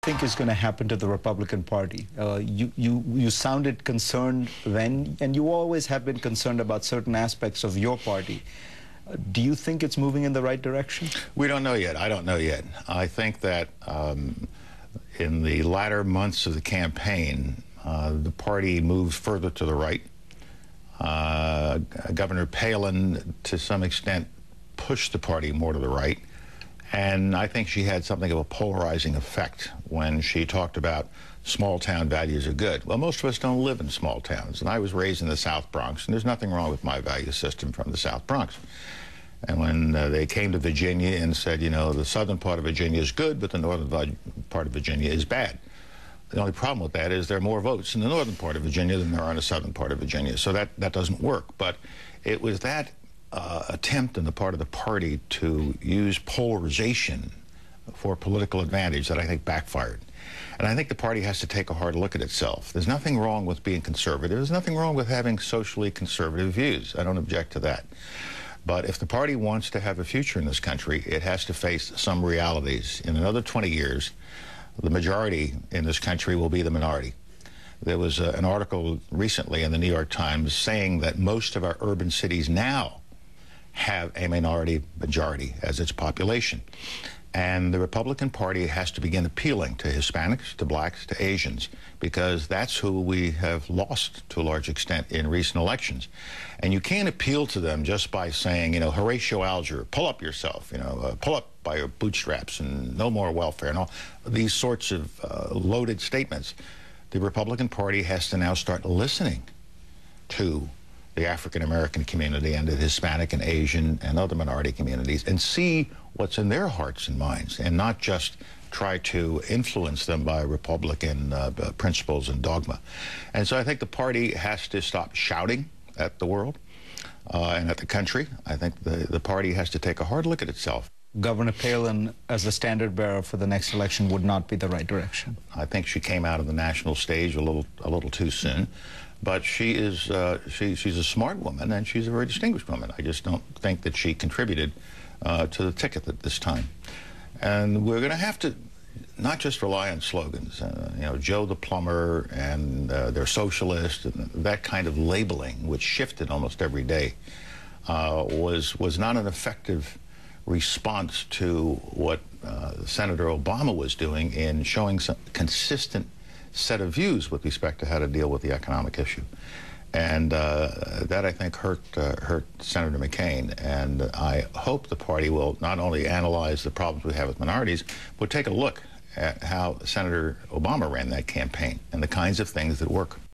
Think is going to happen to the Republican Party? You sounded concerned then, and you always have been concerned about certain aspects of your party. Do you think it's moving in the right direction? We don't know yet. I don't know yet. I think that in the latter months of the campaign, the party moved further to the right. Governor Palin, to some extent, pushed the party more to the right. And I think she had something of a polarizing effect when she talked about small-town values are good. Well, most of us don't live in small towns, and I was raised in the South Bronx, and there's nothing wrong with my value system from the South Bronx. And when they came to Virginia and said, you know, the southern part of Virginia is good, but the northern part of Virginia is bad. The only problem with that is there are more votes in the northern part of Virginia than there are in the southern part of Virginia. So that doesn't work. But it was that attempt on the part of the party to use polarization for political advantage that I think backfired. And I think the party has to take a hard look at itself. There's nothing wrong with being conservative. There's nothing wrong with having socially conservative views. I don't object to that. But if the party wants to have a future in this country, it has to face some realities. In another 20 years, the majority in this country will be the minority. There was an article recently in the New York Times saying that most of our urban cities now have a minority majority as its population. And the Republican Party has to begin appealing to Hispanics, to blacks, to Asians, because that's who we have lost to a large extent in recent elections. And you can't appeal to them just by saying, you know, Horatio Alger, pull up yourself, you know, pull up by your bootstraps and no more welfare and all these sorts of loaded statements. The Republican Party has to now start listening to the African-American community and the Hispanic and Asian and other minority communities and see what's in their hearts and minds and not just try to influence them by Republican principles and dogma. And so I think the party has to stop shouting at the world and at the country. I think the party has to take a hard look at itself. Governor Palin as the standard bearer for the next election would not be the right direction. I think she came out of the national stage a little too soon. But she is she's a smart woman, and she's a very distinguished woman. I just don't think that she contributed to the ticket at this time. And we're going to have to not just rely on slogans. You know, Joe the plumber and they're socialist, and that kind of labeling, which shifted almost every day, was not an effective response to what Senator Obama was doing in showing some consistent set of views with respect to how to deal with the economic issue. And that, I think, hurt Senator McCain. And I hope the party will not only analyze the problems we have with minorities, but take a look at how Senator Obama ran that campaign and the kinds of things that work.